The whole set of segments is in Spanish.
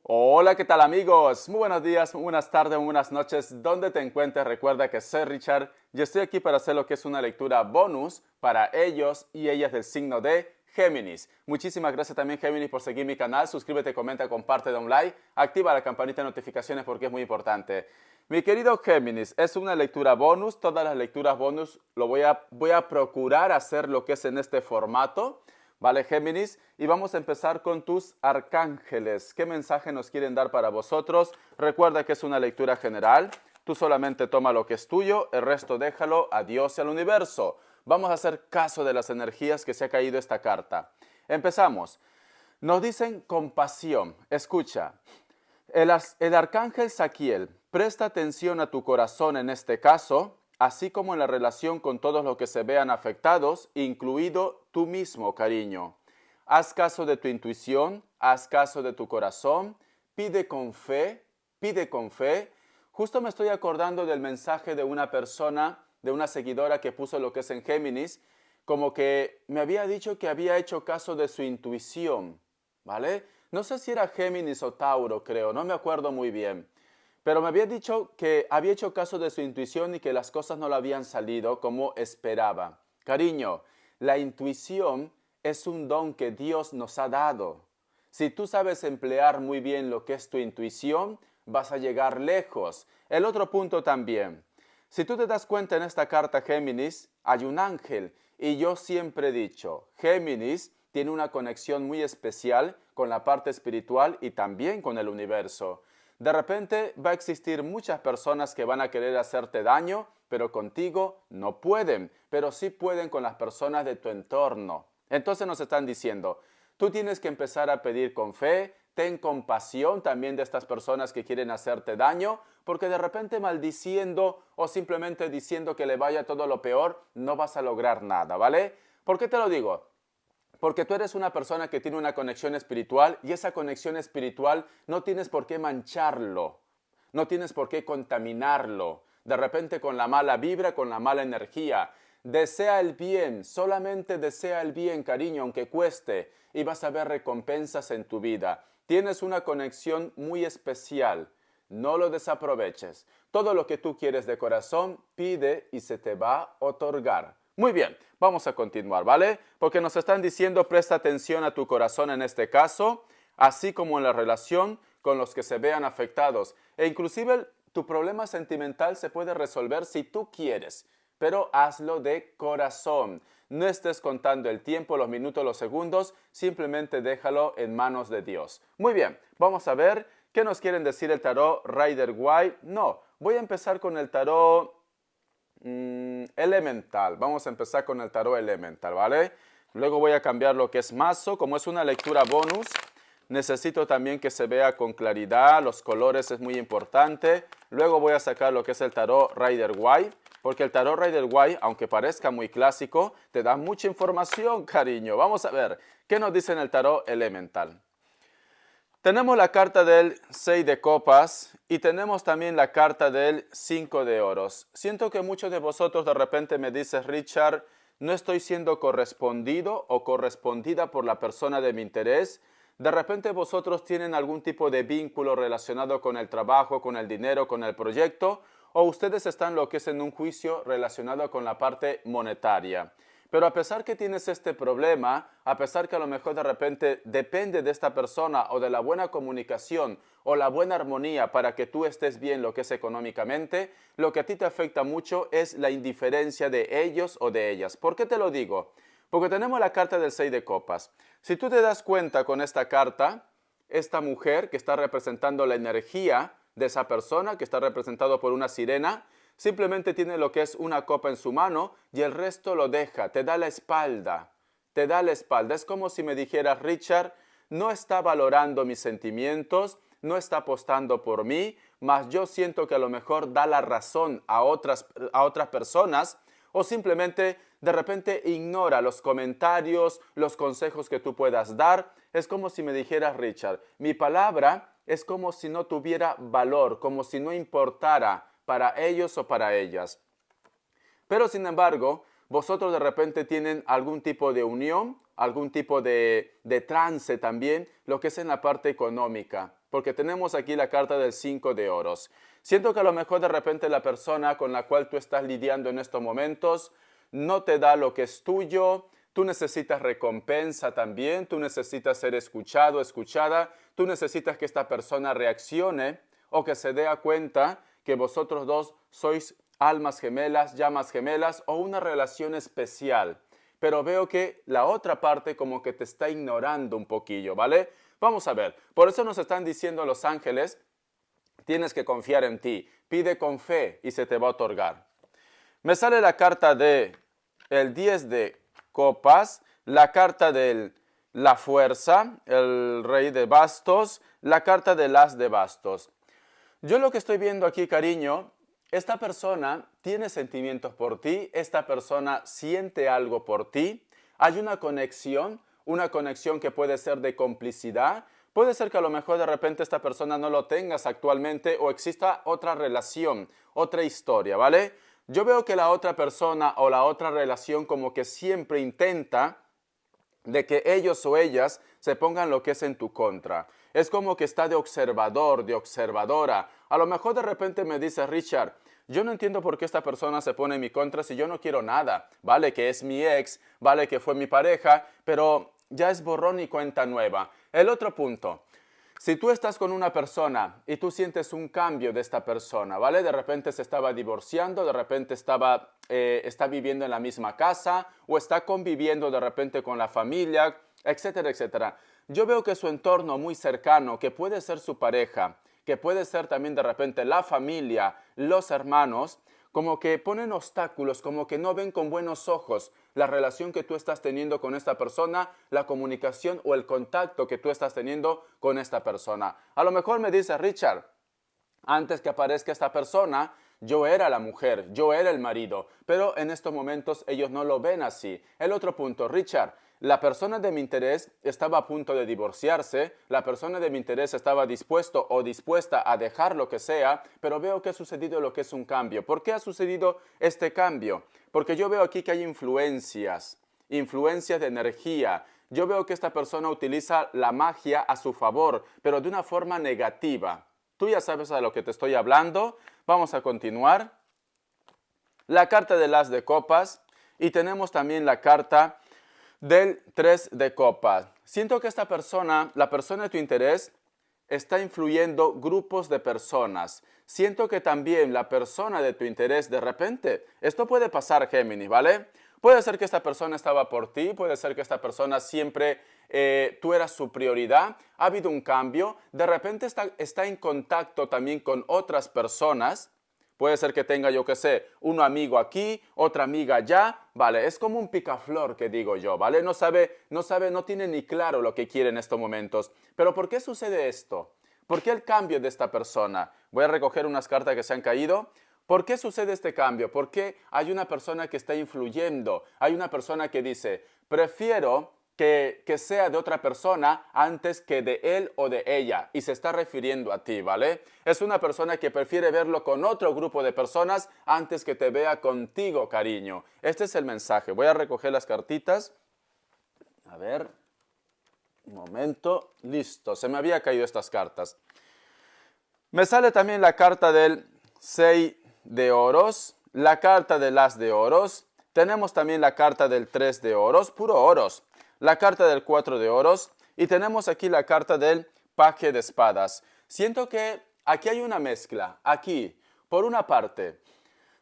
Hola, ¿qué tal amigos? Muy buenos días, muy buenas tardes, muy buenas noches. Donde te encuentres, recuerda que soy Richard y estoy aquí para hacer lo que es una lectura bonus para ellos y ellas del signo de Géminis. Muchísimas gracias también Géminis por seguir mi canal. Suscríbete, comenta, comparte, da un like, activa la campanita de notificaciones porque es muy importante. Mi querido Géminis, es una lectura bonus. Todas las lecturas bonus voy a procurar hacer lo que es en este formato. Vale, Géminis, y vamos a empezar con tus arcángeles. ¿Qué mensaje nos quieren dar para vosotros? Recuerda que es una lectura general. Tú solamente toma lo que es tuyo, el resto déjalo a Dios y al universo. Vamos a hacer caso de las energías que se ha caído esta carta. Empezamos. Nos dicen compasión. Escucha. El arcángel Saquiel, presta atención a tu corazón en este caso, así como en la relación con todos los que se vean afectados, incluido tú mismo, cariño. Haz caso de tu intuición, haz caso de tu corazón, pide con fe, pide con fe. Justo me estoy acordando del mensaje de una persona, de una seguidora que puso lo que es en Géminis, como que me había dicho que había hecho caso de su intuición, ¿vale? No sé si era Géminis o Tauro, creo, no me acuerdo muy bien. Pero me había dicho que había hecho caso de su intuición y que las cosas no le habían salido como esperaba. Cariño, la intuición es un don que Dios nos ha dado. Si tú sabes emplear muy bien lo que es tu intuición, vas a llegar lejos. El otro punto también. Si tú te das cuenta en esta carta Géminis, hay un ángel. Y yo siempre he dicho, Géminis tiene una conexión muy especial con la parte espiritual y también con el universo. De repente va a existir muchas personas que van a querer hacerte daño, pero contigo no pueden, pero sí pueden con las personas de tu entorno. Entonces nos están diciendo, tú tienes que empezar a pedir con fe, ten compasión también de estas personas que quieren hacerte daño, porque de repente maldiciendo o simplemente diciendo que le vaya todo lo peor, no vas a lograr nada, ¿vale? ¿Por qué te lo digo? Porque tú eres una persona que tiene una conexión espiritual y esa conexión espiritual no tienes por qué mancharlo, no tienes por qué contaminarlo. De repente con la mala vibra, con la mala energía. Desea el bien, solamente desea el bien, cariño, aunque cueste, y vas a ver recompensas en tu vida. Tienes una conexión muy especial. No lo desaproveches. Todo lo que tú quieres de corazón, pide y se te va a otorgar. Muy bien, vamos a continuar, ¿vale? Porque nos están diciendo, presta atención a tu corazón en este caso, así como en la relación con los que se vean afectados. E inclusive tu problema sentimental se puede resolver si tú quieres, pero hazlo de corazón. No estés contando el tiempo, los minutos, los segundos, simplemente déjalo en manos de Dios. Muy bien, vamos a ver qué nos quieren decir el tarot Rider White. No, voy a empezar con el tarot Elemental. Vamos a empezar con el tarot Elemental, ¿vale? Luego voy a cambiar lo que es mazo. Como es una lectura bonus, necesito también que se vea con claridad. Los colores es muy importante. Luego voy a sacar lo que es el tarot Rider White, porque el tarot Rider White, aunque parezca muy clásico, te da mucha información, cariño. Vamos a ver, ¿qué nos dice en el tarot Elemental? Tenemos la carta del 6 de copas y tenemos también la carta del 5 de oros. Siento que muchos de vosotros de repente me dices, Richard, no estoy siendo correspondido o correspondida por la persona de mi interés. De repente vosotros tienen algún tipo de vínculo relacionado con el trabajo, con el dinero, con el proyecto, o ustedes están lo que es en un juicio relacionado con la parte monetaria. Pero a pesar que tienes este problema, a pesar que a lo mejor de repente depende de esta persona o de la buena comunicación o la buena armonía para que tú estés bien lo que es económicamente, lo que a ti te afecta mucho es la indiferencia de ellos o de ellas. ¿Por qué te lo digo? Porque tenemos la carta del 6 de copas. Si tú te das cuenta con esta carta, esta mujer que está representando la energía de esa persona, que está representado por una sirena, simplemente tiene lo que es una copa en su mano y el resto lo deja, te da la espalda, te da la espalda. Es como si me dijeras, Richard, no está valorando mis sentimientos, no está apostando por mí, mas yo siento que a lo mejor da la razón a otras personas o simplemente de repente ignora los comentarios, los consejos que tú puedas dar. Es como si me dijeras, Richard, mi palabra es como si no tuviera valor, como si no importara para ellos o para ellas. Pero sin embargo, vosotros de repente tienen algún tipo de unión algún tipo de trance también, lo que es en la parte económica, porque tenemos aquí la carta del 5 de oros. Siento que a lo mejor de repente la persona con la cual tú estás lidiando en estos momentos no te da lo que es tuyo, tú necesitas recompensa también, tú necesitas ser escuchado, escuchada, tú necesitas que esta persona reaccione o que se dé cuenta que vosotros dos sois almas gemelas, llamas gemelas o una relación especial. Pero veo que la otra parte como que te está ignorando un poquillo, ¿vale? Vamos a ver, por eso nos están diciendo los ángeles, tienes que confiar en ti, pide con fe y se te va a otorgar. Me sale la carta de el 10 de copas, la carta de la fuerza, el rey de bastos, la carta del as de bastos. Yo lo que estoy viendo aquí, cariño, esta persona tiene sentimientos por ti, esta persona siente algo por ti, hay una conexión que puede ser de complicidad, puede ser que a lo mejor de repente esta persona no lo tengas actualmente o exista otra relación, otra historia, ¿vale? Yo veo que la otra persona o la otra relación como que siempre intenta de que ellos o ellas se pongan lo que es en tu contra. Es como que está de observador, de observadora. A lo mejor de repente me dice Richard, yo no entiendo por qué esta persona se pone en mi contra si yo no quiero nada. Vale que es mi ex, vale que fue mi pareja, pero ya es borrón y cuenta nueva. El otro punto. Si tú estás con una persona y tú sientes un cambio de esta persona, ¿vale? De repente se estaba divorciando, de repente está viviendo en la misma casa o está conviviendo de repente con la familia, etcétera, etcétera. Yo veo que su entorno muy cercano, que puede ser su pareja, que puede ser también de repente la familia, los hermanos, como que ponen obstáculos, como que no ven con buenos ojos la relación que tú estás teniendo con esta persona, la comunicación o el contacto que tú estás teniendo con esta persona. A lo mejor me dice Richard, antes que aparezca esta persona, yo era la mujer, yo era el marido, pero en estos momentos ellos no lo ven así. El otro punto, Richard, la persona de mi interés estaba a punto de divorciarse, la persona de mi interés estaba dispuesto o dispuesta a dejar lo que sea, pero veo que ha sucedido lo que es un cambio. ¿Por qué ha sucedido este cambio? Porque yo veo aquí que hay influencias de energía. Yo veo que esta persona utiliza la magia a su favor, pero de una forma negativa. Tú ya sabes a lo que te estoy hablando. Vamos a continuar. La carta del as de copas y tenemos también la carta del 3 de copas. Siento que esta persona, la persona de tu interés, está influyendo grupos de personas. Siento que también la persona de tu interés, de repente, esto puede pasar, Géminis, ¿vale? Puede ser que esta persona estaba por ti, puede ser que esta persona siempre tú eras su prioridad, ha habido un cambio, de repente está en contacto también con otras personas. Puede ser que tenga, yo qué sé, un amigo aquí, otra amiga allá, ¿vale? Es como un picaflor que digo yo, ¿vale? No tiene ni claro lo que quiere en estos momentos. Pero ¿por qué sucede esto? ¿Por qué el cambio de esta persona? Voy a recoger unas cartas que se han caído. ¿Por qué sucede este cambio? ¿Por qué hay una persona que está influyendo? Hay una persona que dice, prefiero que sea de otra persona antes que de él o de ella. Y se está refiriendo a ti, ¿vale? Es una persona que prefiere verlo con otro grupo de personas antes que te vea contigo, cariño. Este es el mensaje. Voy a recoger las cartitas. A ver, un momento. Listo, se me había caído estas cartas. Me sale también la carta del 6 de oros, la carta del as de oros. Tenemos también la carta del 3 de oros, puro oros. La carta del 4 de oros y tenemos aquí la carta del paje de espadas. Siento que aquí hay una mezcla. Aquí, por una parte,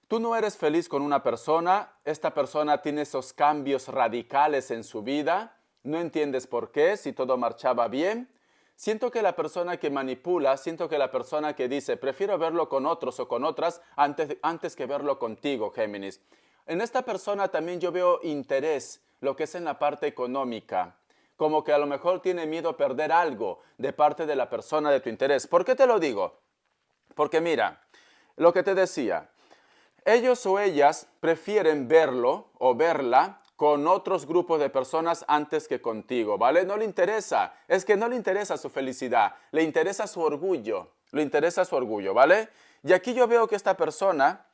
tú no eres feliz con una persona, esta persona tiene esos cambios radicales en su vida, no entiendes por qué, si todo marchaba bien. Siento que la persona que manipula, siento que la persona que dice, prefiero verlo con otros o con otras antes que verlo contigo, Géminis. En esta persona también yo veo interés, lo que es en la parte económica, como que a lo mejor tiene miedo a perder algo de parte de la persona de tu interés. ¿Por qué te lo digo? Porque mira, lo que te decía, ellos o ellas prefieren verlo o verla con otros grupos de personas antes que contigo, ¿vale? No le interesa, es que no le interesa su felicidad, le interesa su orgullo, le interesa su orgullo, ¿vale? Y aquí yo veo que esta persona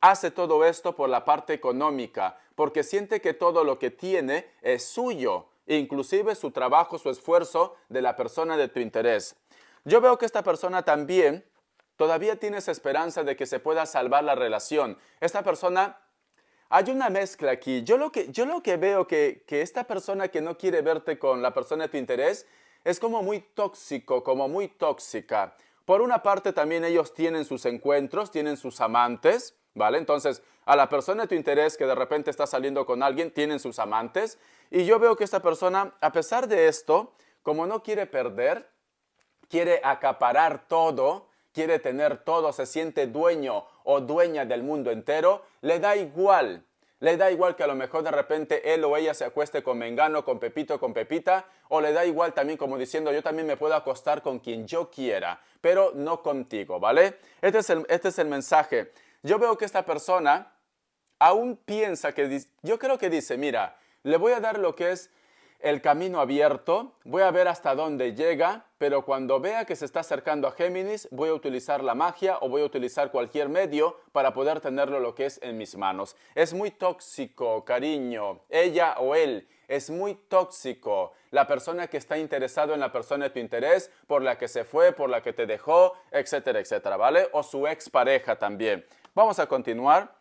hace todo esto por la parte económica, porque siente que todo lo que tiene es suyo. inclusive su trabajo, su esfuerzo de la persona de tu interés. Yo veo que esta persona también todavía tienes esperanza de que se pueda salvar la relación. Esta persona, hay una mezcla aquí. Yo lo que veo que esta persona que no quiere verte con la persona de tu interés es como muy tóxico, como muy tóxica. Por una parte también ellos tienen sus encuentros, tienen sus amantes, ¿vale? Entonces, a la persona de tu interés que de repente está saliendo con alguien, tienen sus amantes. Y yo veo que esta persona, a pesar de esto, como no quiere perder, quiere acaparar todo, quiere tener todo, se siente dueño o dueña del mundo entero, le da igual. Le da igual que a lo mejor de repente él o ella se acueste con Mengano, con Pepito, con Pepita, o le da igual también como diciendo yo también me puedo acostar con quien yo quiera, pero no contigo, ¿vale? Este es el mensaje. Yo veo que esta persona aún piensa yo creo que dice, mira, le voy a dar lo que es el camino abierto, voy a ver hasta dónde llega, pero cuando vea que se está acercando a Géminis, voy a utilizar la magia o voy a utilizar cualquier medio para poder tenerlo lo que es en mis manos. Es muy tóxico, cariño, ella o él. Es muy tóxico la persona que está interesado en la persona de tu interés, por la que se fue, por la que te dejó, etcétera, etcétera, ¿vale? O su expareja también. Vamos a continuar.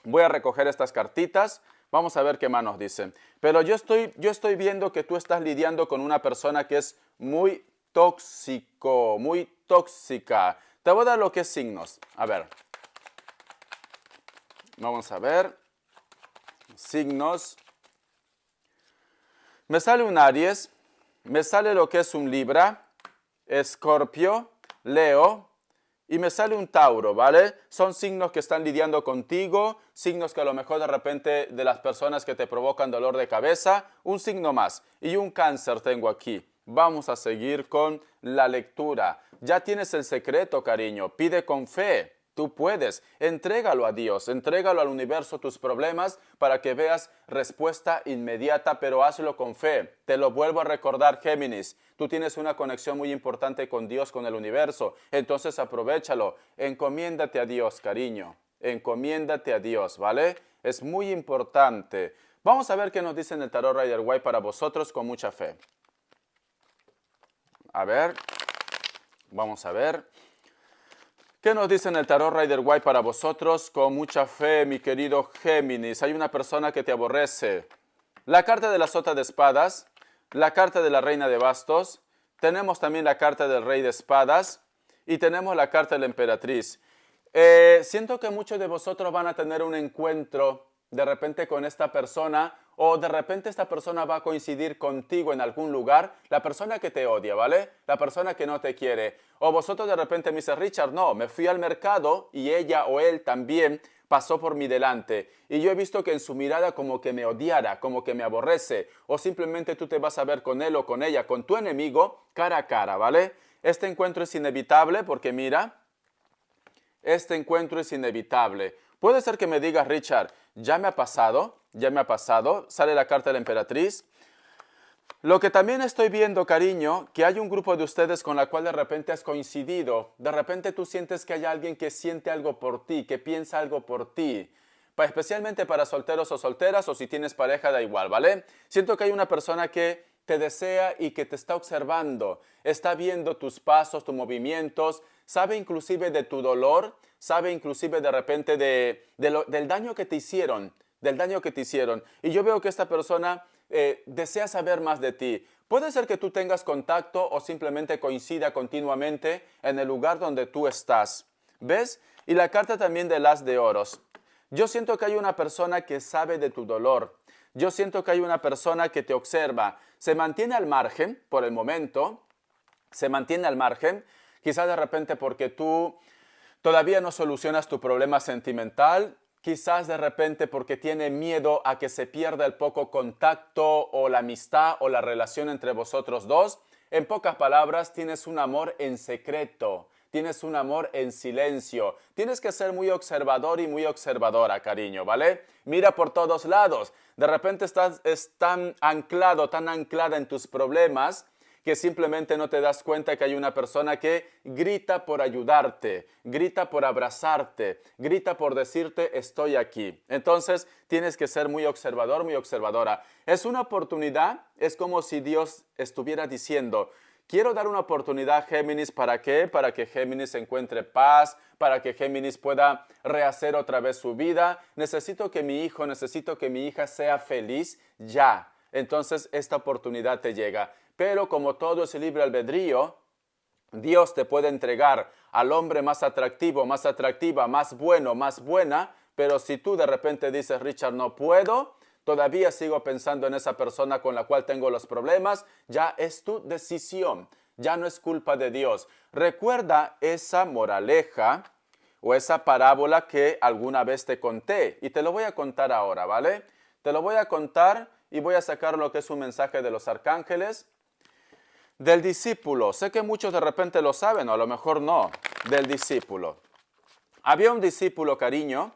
Voy a recoger estas cartitas. Vamos a ver qué más nos dicen. Pero yo estoy viendo que tú estás lidiando con una persona que es muy tóxico, muy tóxica. Te voy a dar lo que es signos. A ver. Vamos a ver. Signos. Me sale un Aries. Me sale lo que es un Libra, Escorpio, Leo. Y me sale un Tauro, ¿vale? Son signos que están lidiando contigo, signos que a lo mejor de repente de las personas que te provocan dolor de cabeza, un signo más. Y un Cáncer tengo aquí. Vamos a seguir con la lectura. Ya tienes el secreto, cariño. Pide con fe. Tú puedes. Entrégalo a Dios, entrégalo al universo tus problemas para que veas respuesta inmediata, pero hazlo con fe. Te lo vuelvo a recordar, Géminis. Tú tienes una conexión muy importante con Dios, con el universo. Entonces aprovéchalo. Encomiéndate a Dios, cariño. Encomiéndate a Dios, ¿vale? Es muy importante. Vamos a ver qué nos dice en el Tarot Rider-Waite para vosotros con mucha fe. A ver. Vamos a ver. ¿Qué nos dice en el Tarot Rider-Waite para vosotros? Con mucha fe, mi querido Géminis. Hay una persona que te aborrece. La carta de la Sota de Espadas, la carta de la Reina de Bastos, tenemos también la carta del Rey de Espadas y tenemos la carta de la Emperatriz. Siento que muchos de vosotros van a tener un encuentro de repente con esta persona o de repente esta persona va a coincidir contigo en algún lugar, la persona que te odia, ¿vale? La persona que no te quiere. O vosotros de repente me dice, Richard, no, me fui al mercado y ella o él también pasó por mi delante. Y yo he visto que en su mirada como que me odiara, como que me aborrece. O simplemente tú te vas a ver con él o con ella, con tu enemigo, cara a cara, ¿vale? Este encuentro es inevitable porque mira, este encuentro es inevitable. Puede ser que me digas, Richard, ya me ha pasado, sale la carta de la Emperatriz. Lo que también estoy viendo, cariño, que hay un grupo de ustedes con la cual de repente has coincidido. De repente tú sientes que hay alguien que siente algo por ti, que piensa algo por ti. Especialmente para solteros o solteras o si tienes pareja, da igual, ¿vale? Siento que hay una persona que te desea y que te está observando. Está viendo tus pasos, tus movimientos, sabe inclusive de tu dolor, sabe inclusive de repente del daño que te hicieron, Y yo veo que esta persona desea saber más de ti. Puede ser que tú tengas contacto o simplemente coincida continuamente en el lugar donde tú estás. ¿Ves? Y la carta también del As de Oros. Yo siento que hay una persona que sabe de tu dolor. Yo siento que hay una persona que te observa. Se mantiene al margen por el momento. Se mantiene al margen. Quizás de repente porque tú todavía no solucionas tu problema sentimental. Quizás de repente porque tiene miedo a que se pierda el poco contacto o la amistad o la relación entre vosotros dos. En pocas palabras, tienes un amor en secreto. Tienes un amor en silencio. Tienes que ser muy observador y muy observadora, cariño, ¿vale? Mira por todos lados. De repente estás tan anclado, tan anclada en tus problemas que simplemente no te das cuenta que hay una persona que grita por ayudarte, grita por abrazarte, grita por decirte estoy aquí. Entonces tienes que ser muy observador, muy observadora. Es una oportunidad, es como si Dios estuviera diciendo, quiero dar una oportunidad a Géminis, ¿para qué? Para que Géminis encuentre paz, para que Géminis pueda rehacer otra vez su vida. Necesito que mi hijo, necesito que mi hija sea feliz ya. Entonces esta oportunidad te llega. Pero como todo es libre albedrío, Dios te puede entregar al hombre más atractivo, más atractiva, más bueno, más buena, pero si tú de repente dices, Richard, no puedo, todavía sigo pensando en esa persona con la cual tengo los problemas, ya es tu decisión, ya no es culpa de Dios. Recuerda esa moraleja o esa parábola que alguna vez te conté y te lo voy a contar ahora, ¿vale? Te lo voy a contar y voy a sacar lo que es un mensaje de los arcángeles. Del discípulo, sé que muchos de repente lo saben o a lo mejor no, del discípulo. Había un discípulo, cariño,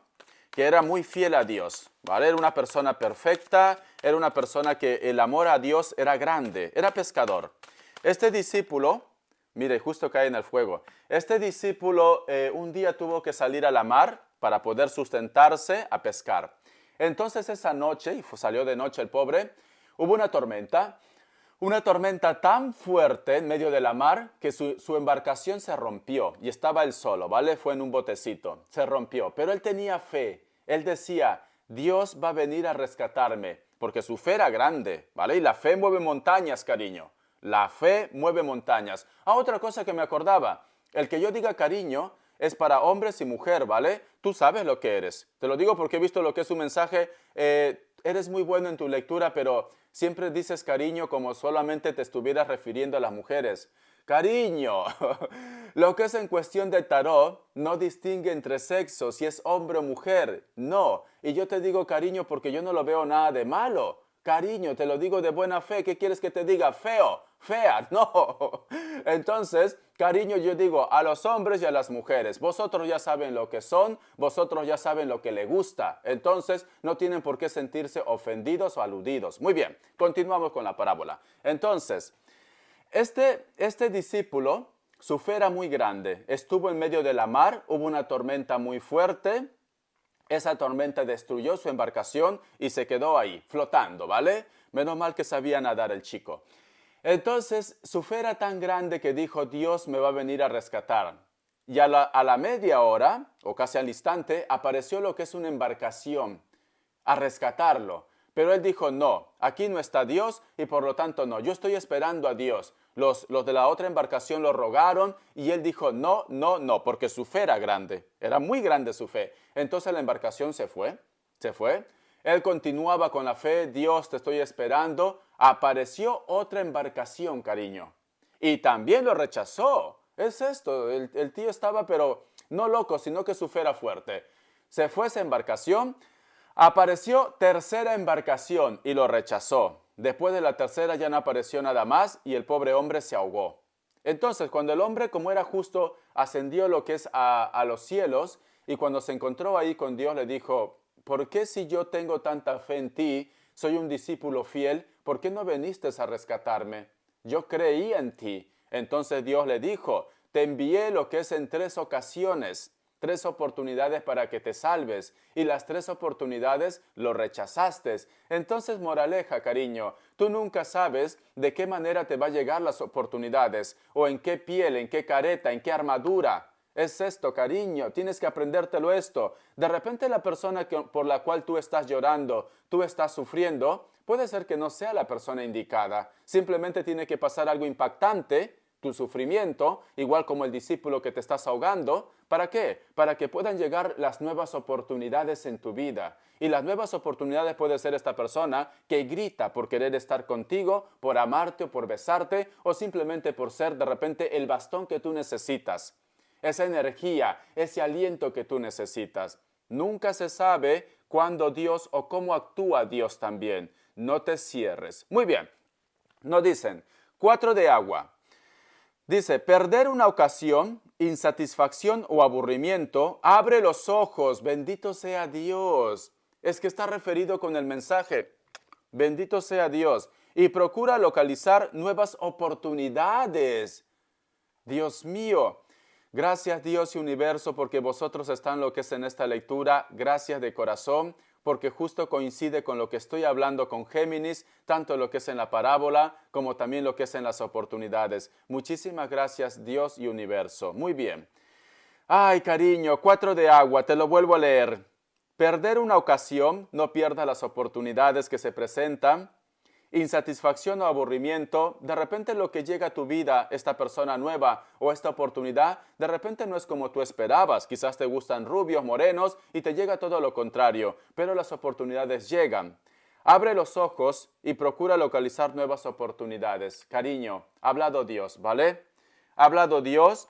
que era muy fiel a Dios, ¿vale? Era una persona perfecta, era una persona que el amor a Dios era grande, era pescador. Este discípulo, mire, justo cae en el fuego, este discípulo un día tuvo que salir a la mar para poder sustentarse a pescar. Entonces esa noche, y salió de noche el pobre, hubo una tormenta tan fuerte en medio de la mar que su embarcación se rompió y estaba él solo, ¿vale? Fue en un botecito, se rompió, pero él tenía fe. Él decía, Dios va a venir a rescatarme, porque su fe era grande, ¿vale? Y la fe mueve montañas, cariño. La fe mueve montañas. Otra cosa que me acordaba, el que yo diga cariño es para hombres y mujer, ¿vale? Tú sabes lo que eres. Te lo digo porque he visto lo que es un mensaje. Eres muy bueno en tu lectura, pero siempre dices cariño como solamente te estuvieras refiriendo a las mujeres. Cariño. Lo que es en cuestión de tarot no distingue entre sexos, si es hombre o mujer. No. Y yo te digo cariño porque yo no lo veo nada de malo. Cariño, te lo digo de buena fe. ¿Qué quieres que te diga? Feo, fea, no. Entonces, cariño, yo digo a los hombres y a las mujeres. Vosotros ya saben lo que son, vosotros ya saben lo que les gusta. Entonces, no tienen por qué sentirse ofendidos o aludidos. Muy bien, continuamos con la parábola. Entonces, este discípulo, su fe era muy grande. Estuvo en medio de la mar, hubo una tormenta muy fuerte. Esa tormenta destruyó su embarcación y se quedó ahí, flotando, ¿vale? Menos mal que sabía nadar el chico. Entonces, su fe era tan grande que dijo, Dios me va a venir a rescatar. Y a la media hora, o casi al instante, apareció lo que es una embarcación a rescatarlo. Pero él dijo, no, aquí no está Dios y por lo tanto no, yo estoy esperando a Dios. Los de la otra embarcación lo rogaron y él dijo, no, no, no, porque su fe era grande, era muy grande su fe. Entonces la embarcación se fue. Él continuaba con la fe, Dios, te estoy esperando. Apareció otra embarcación, cariño, y también lo rechazó. Es esto, el tío estaba, pero no loco, sino que su fe era fuerte. Se fue esa embarcación. Apareció tercera embarcación y lo rechazó. Después de la tercera ya no apareció nada más y el pobre hombre se ahogó. Entonces, cuando el hombre, como era justo, ascendió lo que es a los cielos y cuando se encontró ahí con Dios le dijo, ¿por qué si yo tengo tanta fe en ti, soy un discípulo fiel, por qué no viniste a rescatarme? Yo creí en ti. Entonces Dios le dijo, te envié lo que es en 3 ocasiones. 3 oportunidades para que te salves y las 3 oportunidades lo rechazaste. Entonces, moraleja, cariño, tú nunca sabes de qué manera te va a llegar las oportunidades o en qué piel, en qué careta, en qué armadura. Es esto, cariño, tienes que aprendértelo esto. De repente la persona por la cual tú estás llorando, tú estás sufriendo, puede ser que no sea la persona indicada. Simplemente tiene que pasar algo impactante, tu sufrimiento, igual como el discípulo que te estás ahogando. ¿Para qué? Para que puedan llegar las nuevas oportunidades en tu vida. Y las nuevas oportunidades puede ser esta persona que grita por querer estar contigo, por amarte o por besarte, o simplemente por ser de repente el bastón que tú necesitas. Esa energía, ese aliento que tú necesitas. Nunca se sabe cuándo Dios o cómo actúa Dios también. No te cierres. Muy bien. Nos dicen, 4 de agua. Dice, perder una ocasión, insatisfacción o aburrimiento, abre los ojos, bendito sea Dios. Es que está referido con el mensaje, bendito sea Dios. y procura localizar nuevas oportunidades. Dios mío, gracias Dios y universo porque vosotros están lo que es en esta lectura. Gracias de corazón porque justo coincide con lo que estoy hablando con Géminis, tanto lo que es en la parábola como también lo que es en las oportunidades. Muchísimas gracias Dios y universo. Muy bien. Ay, cariño, 4 de agua, te lo vuelvo a leer. Perder una ocasión, no pierdas las oportunidades que se presentan. Insatisfacción o aburrimiento, de repente lo que llega a tu vida, esta persona nueva o esta oportunidad, de repente no es como tú esperabas. Quizás te gustan rubios, morenos y te llega todo lo contrario, pero las oportunidades llegan. Abre los ojos y procura localizar nuevas oportunidades. Cariño, ha hablado Dios, ¿vale? Ha hablado Dios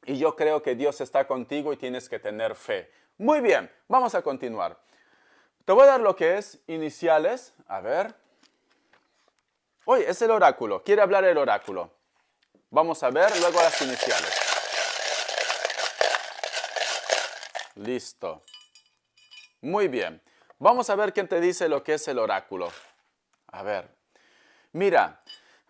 y yo creo que Dios está contigo y tienes que tener fe. Muy bien, vamos a continuar. Te voy a dar lo que es iniciales. A ver. Oye, es el oráculo. Quiere hablar el oráculo. Vamos a ver luego las iniciales. Listo. Muy bien. Vamos a ver quién te dice lo que es el oráculo. A ver. Mira,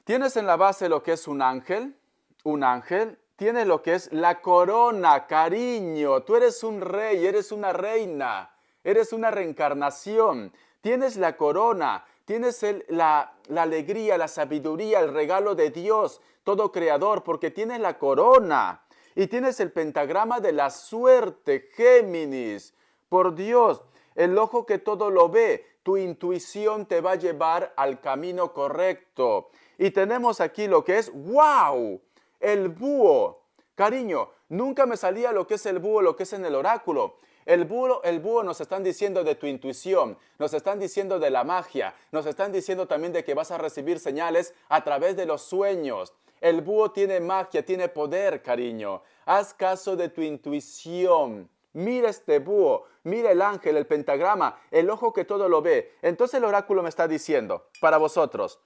tienes en la base lo que es un ángel. Un ángel. Tienes lo que es la corona, cariño. Tú eres un rey, eres una reina. Eres una reencarnación. Tienes la corona. Tienes la alegría, la sabiduría, el regalo de Dios, todo creador, porque tienes la corona. Y tienes el pentagrama de la suerte, Géminis. Por Dios, el ojo que todo lo ve, tu intuición te va a llevar al camino correcto. Y tenemos aquí lo que es, ¡wow! El búho. Cariño, nunca me salía lo que es el búho, lo que es en el oráculo. El búho nos están diciendo de tu intuición, nos están diciendo de la magia, nos están diciendo también de que vas a recibir señales a través de los sueños. El búho tiene magia, tiene poder, cariño. Haz caso de tu intuición. Mira este búho, mira el ángel, el pentagrama, el ojo que todo lo ve. Entonces el oráculo me está diciendo, para vosotros,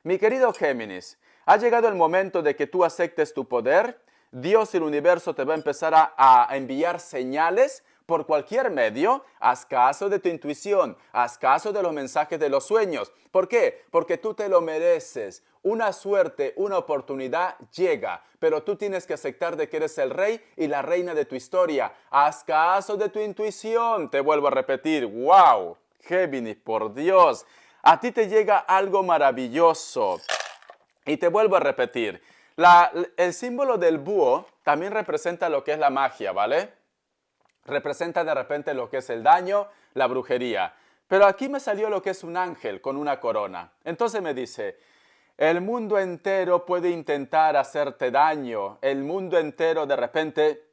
mi querido Géminis, ha llegado el momento de que tú aceptes tu poder. Dios y el universo te va a empezar a enviar señales por cualquier medio. Haz caso de tu intuición, haz caso de los mensajes de los sueños. ¿Por qué? Porque tú te lo mereces. Una suerte, una oportunidad llega, pero tú tienes que aceptar de que eres el rey y la reina de tu historia. Haz caso de tu intuición. Te vuelvo a repetir, wow, Géminis, por Dios. A ti te llega algo maravilloso. Y te vuelvo a repetir, el símbolo del búho también representa lo que es la magia, ¿vale? Representa de repente lo que es el daño, la brujería. Pero aquí me salió lo que es un ángel con una corona. Entonces me dice, el mundo entero puede intentar hacerte daño. El mundo entero de repente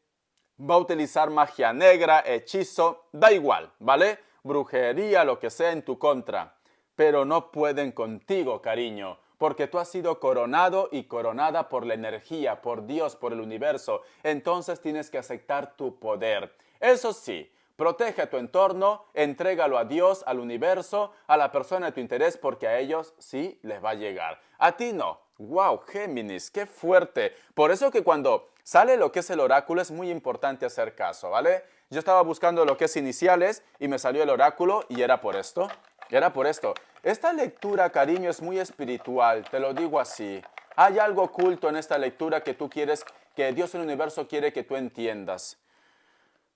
va a utilizar magia negra, hechizo, da igual, ¿vale? Brujería, lo que sea en tu contra. Pero no pueden contigo, cariño, porque tú has sido coronado y coronada por la energía, por Dios, por el universo. Entonces tienes que aceptar tu poder. Eso sí, protege a tu entorno, entrégalo a Dios, al universo, a la persona de tu interés, porque a ellos sí les va a llegar. A ti no. ¡Wow, Géminis! ¡Qué fuerte! Por eso que cuando sale lo que es el oráculo es muy importante hacer caso, ¿vale? Yo estaba buscando lo que es iniciales y me salió el oráculo y era por esto. Era por esto. Esta lectura, cariño, es muy espiritual, te lo digo así. Hay algo oculto en esta lectura que tú quieres, que Dios en el universo quiere que tú entiendas.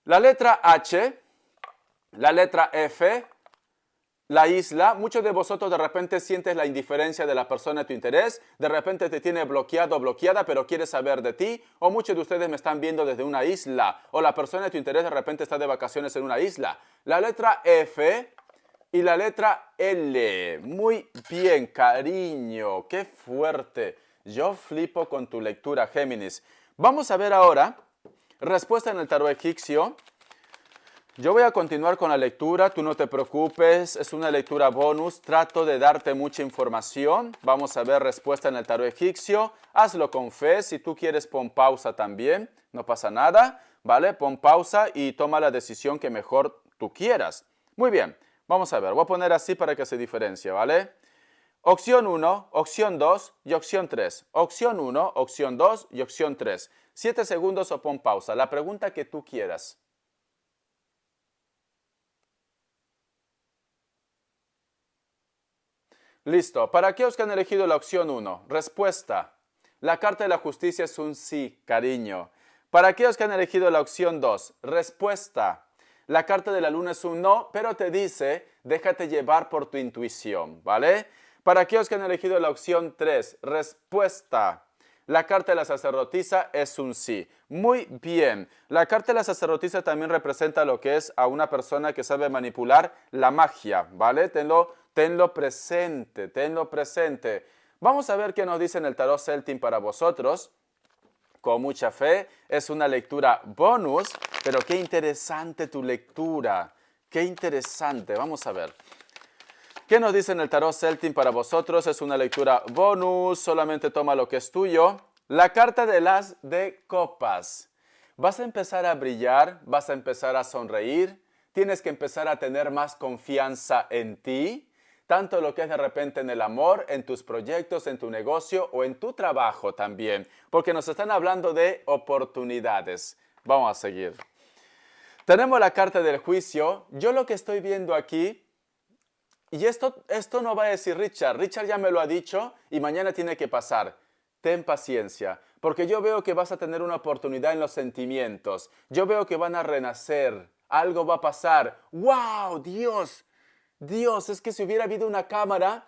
La letra H, la letra F, la isla. Muchos de vosotros de repente sientes la indiferencia de la persona de tu interés, de repente te tiene bloqueado o bloqueada, pero quiere saber de ti, o muchos de ustedes me están viendo desde una isla, o la persona de tu interés de repente está de vacaciones en una isla. La letra F y la letra L. Muy bien, cariño, qué fuerte. Yo flipo con tu lectura, Géminis. Vamos a ver ahora, respuesta en el tarot egipcio. Yo voy a continuar con la lectura, tú no te preocupes, es una lectura bonus, trato de darte mucha información. Vamos a ver respuesta en el tarot egipcio, hazlo con fe, si tú quieres pon pausa también, no pasa nada, ¿vale? Pon pausa y toma la decisión que mejor tú quieras. Muy bien, vamos a ver, voy a poner así para que se diferencie, ¿vale? Opción 1, opción 2 y opción 3. Opción 1, opción 2 y opción 3. 7 segundos o pon pausa, la pregunta que tú quieras. Listo. Para aquellos que han elegido la opción 1, respuesta. La carta de la justicia es un sí, cariño. Para aquellos que han elegido la opción 2, respuesta. La carta de la luna es un no, pero te dice, déjate llevar por tu intuición, ¿vale? Para aquellos que han elegido la opción 3, respuesta. La carta de la sacerdotisa es un sí. Muy bien. La carta de la sacerdotisa también representa lo que es a una persona que sabe manipular la magia, ¿vale? Tenlo presente, tenlo presente. Vamos a ver qué nos dice en el tarot Celtim para vosotros. Con mucha fe, es una lectura bonus, pero qué interesante tu lectura. Qué interesante. Vamos a ver. ¿Qué nos dice en el tarot Celtim para vosotros? Es una lectura bonus, solamente toma lo que es tuyo. La carta del as de copas. Vas a empezar a brillar, vas a empezar a sonreír, tienes que empezar a tener más confianza en ti, tanto lo que es de repente en el amor, en tus proyectos, en tu negocio o en tu trabajo también, porque nos están hablando de oportunidades. Vamos a seguir. Tenemos la carta del juicio. Yo lo que estoy viendo aquí, y esto no va a decir Richard. Richard ya me lo ha dicho y mañana tiene que pasar. Ten paciencia, porque yo veo que vas a tener una oportunidad en los sentimientos. Yo veo que van a renacer. Algo va a pasar. ¡Wow! Dios, es que si hubiera habido una cámara,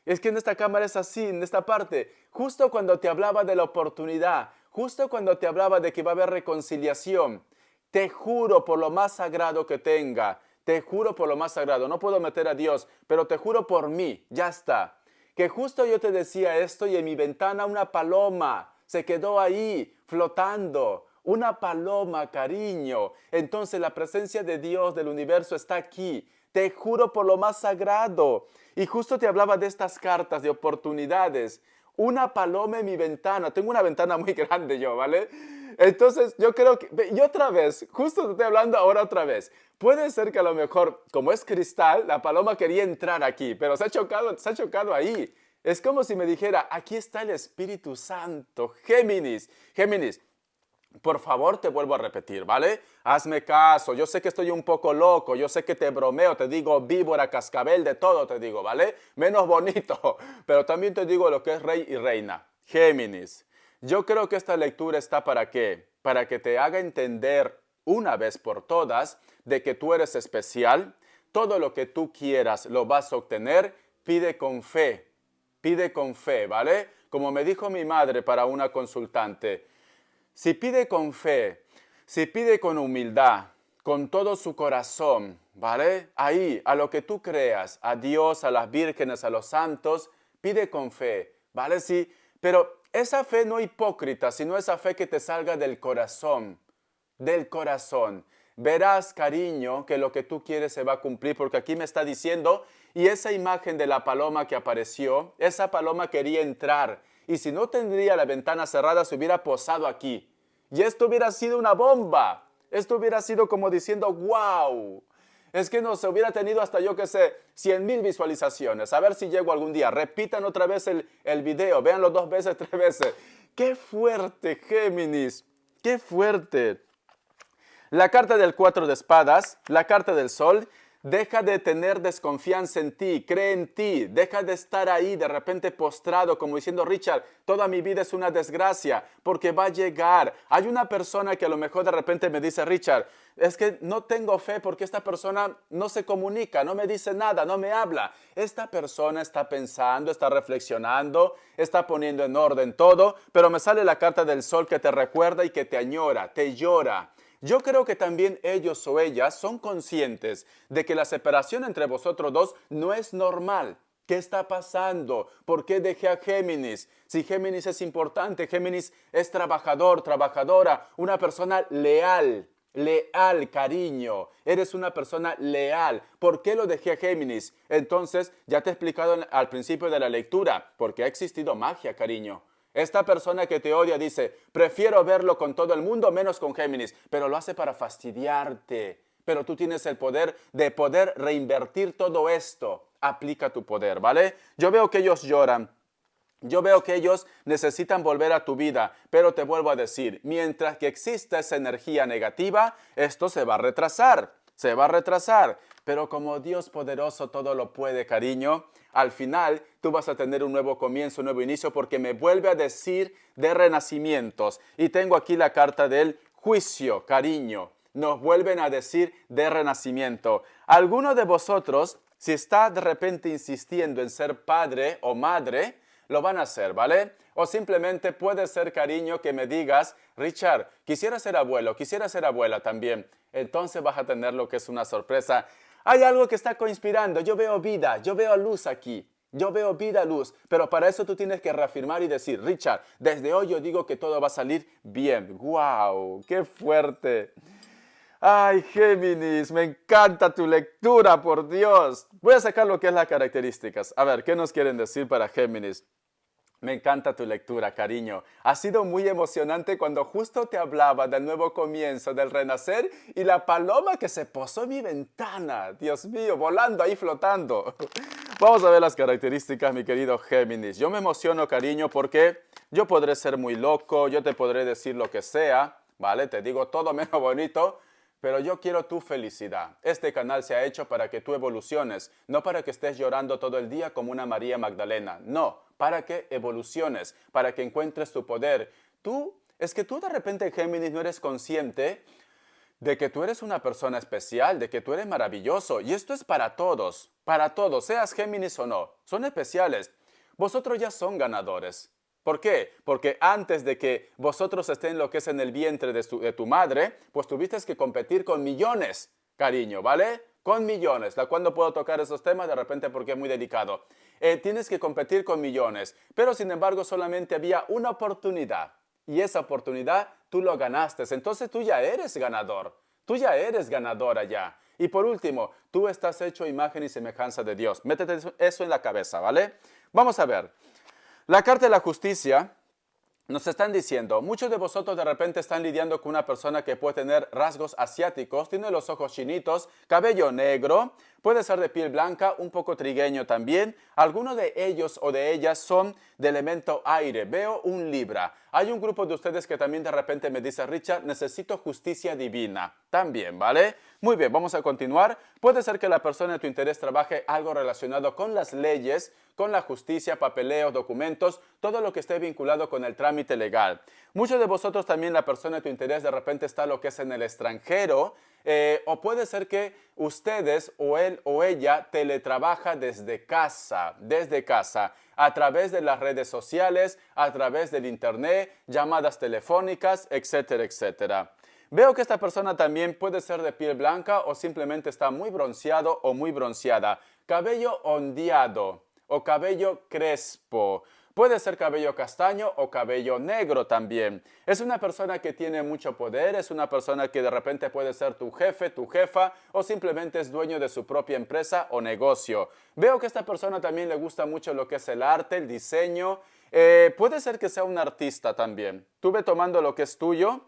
es que en esta cámara es así, en esta parte. Justo cuando te hablaba de la oportunidad, justo cuando te hablaba de que va a haber reconciliación, te juro por lo más sagrado que tenga. Te juro por lo más sagrado, no puedo meter a Dios, pero te juro por mí, ya está. Que justo yo te decía esto y en mi ventana una paloma se quedó ahí flotando. Una paloma, cariño. Entonces la presencia de Dios del universo está aquí. Te juro por lo más sagrado. Y justo te hablaba de estas cartas de oportunidades. Una paloma en mi ventana. Tengo una ventana muy grande yo, ¿vale? Entonces yo creo que, y otra vez, justo te estoy hablando ahora otra vez, puede ser que a lo mejor, como es cristal, la paloma quería entrar aquí, pero se ha chocado ahí. Es como si me dijera, aquí está el Espíritu Santo, Géminis. Géminis, por favor te vuelvo a repetir, ¿vale? Hazme caso, yo sé que estoy un poco loco, yo sé que te bromeo, te digo víbora, cascabel, de todo te digo, ¿vale? Menos bonito, pero también te digo lo que es rey y reina. Géminis. Yo creo que esta lectura está ¿para qué? Para que te haga entender una vez por todas de que tú eres especial, todo lo que tú quieras lo vas a obtener, pide con fe, ¿vale? Como me dijo mi madre para una consultante, si pide con fe, si pide con humildad, con todo su corazón, ¿vale? Ahí, a lo que tú creas, a Dios, a las vírgenes, a los santos, pide con fe, ¿vale? Sí, pero esa fe no hipócrita, sino esa fe que te salga del corazón, del corazón. Verás, cariño, que lo que tú quieres se va a cumplir, porque aquí me está diciendo, y esa imagen de la paloma que apareció, esa paloma quería entrar, y si no tendría la ventana cerrada, se hubiera posado aquí. Y esto hubiera sido una bomba. Esto hubiera sido como diciendo, wow. Es que no se hubiera tenido hasta yo que sé, 100,000 visualizaciones. A ver si llego algún día. Repitan otra vez el video. Véanlo 2 veces, 3 veces. ¡Qué fuerte, Géminis! ¡Qué fuerte! La carta del 4 de espadas, la carta del sol. Deja de tener desconfianza en ti, cree en ti, deja de estar ahí de repente postrado como diciendo, Richard, toda mi vida es una desgracia, porque va a llegar. Hay una persona que a lo mejor de repente me dice, Richard, es que no tengo fe porque esta persona no se comunica, no me dice nada, no me habla. Esta persona está pensando, está reflexionando, está poniendo en orden todo, pero me sale la carta del sol que te recuerda y que te añora, te llora. Yo creo que también ellos o ellas son conscientes de que la separación entre vosotros dos no es normal. ¿Qué está pasando? ¿Por qué dejé a Géminis? Si Géminis es importante, Géminis es trabajador, trabajadora, una persona leal. Leal, cariño. Eres una persona leal. ¿Por qué lo dejé a Géminis? Entonces, ya te he explicado al principio de la lectura, porque ha existido magia, cariño. Esta persona que te odia dice, prefiero verlo con todo el mundo menos con Géminis, pero lo hace para fastidiarte. Pero tú tienes el poder de poder reinvertir todo esto. Aplica tu poder, ¿vale? Yo veo que ellos lloran. Yo veo que ellos necesitan volver a tu vida, pero te vuelvo a decir, mientras que exista esa energía negativa, esto se va a retrasar. Se va a retrasar. Pero como Dios poderoso todo lo puede, cariño, al final tú vas a tener un nuevo comienzo, un nuevo inicio, porque me vuelve a decir de renacimientos. Y tengo aquí la carta del juicio, cariño. Nos vuelven a decir de renacimiento. Alguno de vosotros, si está de repente insistiendo en ser padre o madre, lo van a hacer, ¿vale? O simplemente puede ser, cariño, que me digas, Richard, quisiera ser abuelo, quisiera ser abuela también. Entonces vas a tener lo que es una sorpresa. Hay algo que está conspirando, yo veo vida, yo veo luz aquí. Yo veo vida, luz, pero para eso tú tienes que reafirmar y decir, Richard, desde hoy yo digo que todo va a salir bien. ¡Wow! ¡Qué fuerte! Ay, Géminis, me encanta tu lectura, por Dios. Voy a sacar lo que es las características. A ver, ¿qué nos quieren decir para Géminis? Me encanta tu lectura, cariño. Ha sido muy emocionante cuando justo te hablaba del nuevo comienzo, del renacer y la paloma que se posó en mi ventana. Dios mío, volando ahí, flotando. Vamos a ver las características, mi querido Géminis. Yo me emociono, cariño, porque yo podré ser muy loco, yo te podré decir lo que sea, ¿vale? Te digo todo menos bonito. Pero yo quiero tu felicidad. Este canal se ha hecho para que tú evoluciones, no para que estés llorando todo el día como una María Magdalena. No, para que evoluciones, para que encuentres tu poder. Es que tú de repente, Géminis, no eres consciente de que tú eres una persona especial, de que tú eres maravilloso. Y esto es para todos, seas Géminis o no. Son especiales. Vosotros ya son ganadores. ¿Por qué? Porque antes de que vosotros estén lo que es en el vientre de tu madre, pues tuviste que competir con millones, cariño, ¿vale? Con millones. ¿Cuándo puedo tocar esos temas? De repente porque es muy delicado. Tienes que competir con millones, pero sin embargo solamente había una oportunidad. Y esa oportunidad tú lo ganaste. Entonces tú ya eres ganador. Tú ya eres ganadora ya. Y por último, tú estás hecho a imagen y semejanza de Dios. Métete eso en la cabeza, ¿vale? Vamos a ver. La carta de la justicia nos están diciendo, muchos de vosotros de repente están lidiando con una persona que puede tener rasgos asiáticos, tiene los ojos chinitos, cabello negro, puede ser de piel blanca, un poco trigueño también. Algunos de ellos o de ellas son de elemento aire. Veo un Libra. Hay un grupo de ustedes que también de repente me dice, Richard, necesito justicia divina. También, ¿vale? Muy bien, vamos a continuar. Puede ser que la persona de tu interés trabaje algo relacionado con las leyes, con la justicia, papeleos, documentos, todo lo que esté vinculado con el trámite legal. Muchos de vosotros también, la persona de tu interés de repente está lo que es en el extranjero, o puede ser que ustedes o él o ella teletrabaja desde casa, a través de las redes sociales, a través del internet, llamadas telefónicas, etcétera, etcétera. Veo que esta persona también puede ser de piel blanca o simplemente está muy bronceado o muy bronceada. Cabello ondeado o cabello crespo. Puede ser cabello castaño o cabello negro también. Es una persona que tiene mucho poder, es una persona que de repente puede ser tu jefe, tu jefa o simplemente es dueño de su propia empresa o negocio. Veo que a esta persona también le gusta mucho lo que es el arte, el diseño. Puede ser que sea un artista también. Tú ve tomando lo que es tuyo.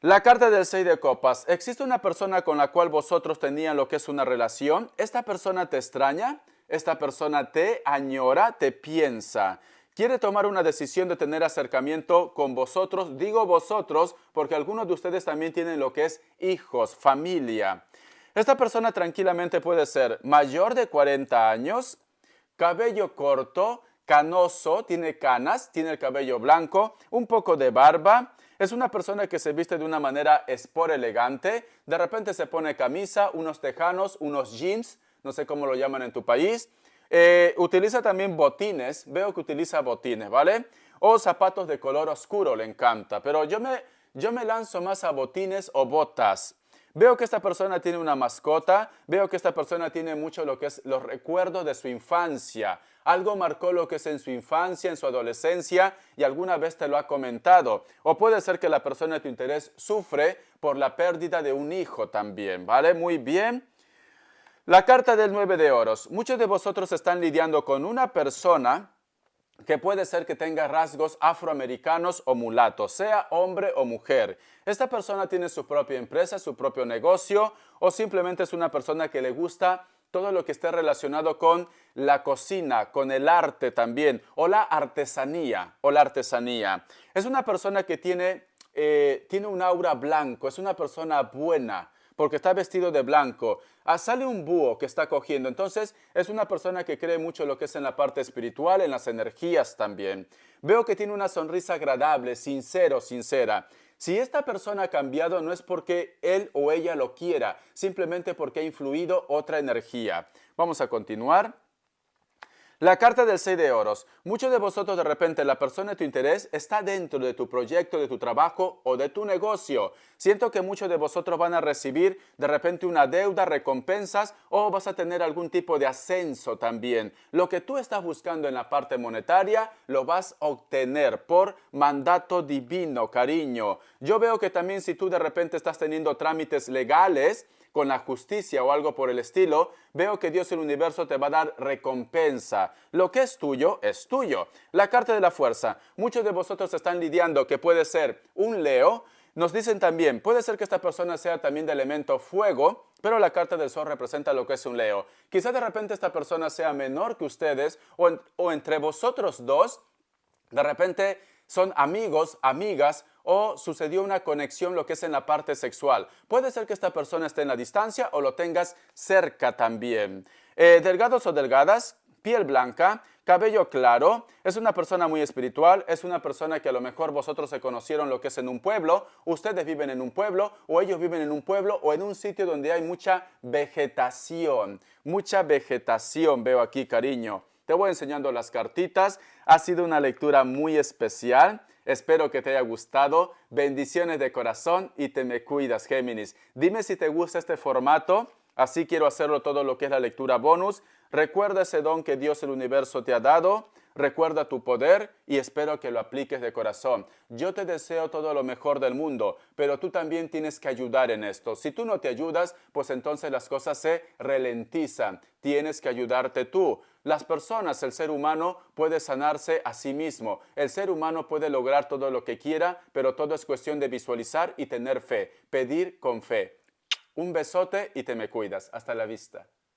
La carta del 6 de copas. ¿Existe una persona con la cual vosotros tenían lo que es una relación? ¿Esta persona te extraña? ¿Esta persona te añora, te piensa? ¿Quiere tomar una decisión de tener acercamiento con vosotros? Digo vosotros porque algunos de ustedes también tienen lo que es hijos, familia. Esta persona tranquilamente puede ser mayor de 40 años, cabello corto, canoso, tiene canas, tiene el cabello blanco, un poco de barba. Es una persona que se viste de una manera sport elegante. De repente se pone camisa, unos tejanos, unos jeans, no sé cómo lo llaman en tu país. Utiliza también botines, veo que utiliza botines, ¿vale? O zapatos de color oscuro, le encanta. Pero yo me lanzo más a botines o botas. Veo que esta persona tiene una mascota, veo que esta persona tiene mucho lo que es los recuerdos de su infancia. Algo marcó lo que es en su infancia, en su adolescencia y alguna vez te lo ha comentado. O puede ser que la persona de tu interés sufre por la pérdida de un hijo también, ¿vale? Muy bien. La carta del 9 de oros. Muchos de vosotros están lidiando con una persona que puede ser que tenga rasgos afroamericanos o mulatos, sea hombre o mujer. Esta persona tiene su propia empresa, su propio negocio, o simplemente es una persona que le gusta todo lo que esté relacionado con la cocina, con el arte también, o la artesanía, Es una persona que tiene un aura blanco, es una persona buena. porque está vestido de blanco. Sale un búho que está cogiendo. Entonces es una persona que cree mucho en lo que es en la parte espiritual, en las energías también. Veo que tiene una sonrisa agradable, sincera. Si esta persona ha cambiado no es porque él o ella lo quiera, simplemente porque ha influido otra energía. Vamos a continuar. La carta del 6 de oros. Muchos de vosotros de repente la persona de tu interés está dentro de tu proyecto, de tu trabajo o de tu negocio. Siento que muchos de vosotros van a recibir de repente una deuda, recompensas o vas a tener algún tipo de ascenso también. Lo que tú estás buscando en la parte monetaria lo vas a obtener por mandato divino, cariño. Yo veo que también si tú de repente estás teniendo trámites legales, con la justicia o algo por el estilo, veo que Dios el universo te va a dar recompensa. Lo que es tuyo, es tuyo. La carta de la fuerza. Muchos de vosotros están lidiando que puede ser un Leo. Nos dicen también, puede ser que esta persona sea también de elemento fuego, pero la carta del sol representa lo que es un Leo. Quizá de repente esta persona sea menor que ustedes o entre vosotros dos, de repente son amigos, amigas o sucedió una conexión lo que es en la parte sexual. Puede ser que esta persona esté en la distancia o lo tengas cerca también. Delgados o delgadas, piel blanca, cabello claro, es una persona muy espiritual, es una persona que a lo mejor vosotros se conocieron lo que es en un pueblo, ustedes viven en un pueblo o ellos viven en un pueblo o en un sitio donde hay mucha vegetación veo aquí, cariño. Te voy enseñando las cartitas. Ha sido una lectura muy especial. Espero que te haya gustado. Bendiciones de corazón y te me cuidas, Géminis. Dime si te gusta este formato. Así quiero hacerlo todo lo que es la lectura bonus. Recuerda ese don que Dios el universo te ha dado. Recuerda tu poder y espero que lo apliques de corazón. Yo te deseo todo lo mejor del mundo, pero tú también tienes que ayudar en esto. Si tú no te ayudas, pues entonces las cosas se ralentizan. Tienes que ayudarte tú. Las personas, el ser humano puede sanarse a sí mismo. El ser humano puede lograr todo lo que quiera, pero todo es cuestión de visualizar y tener fe. Pedir con fe. Un besote y te me cuidas. Hasta la vista.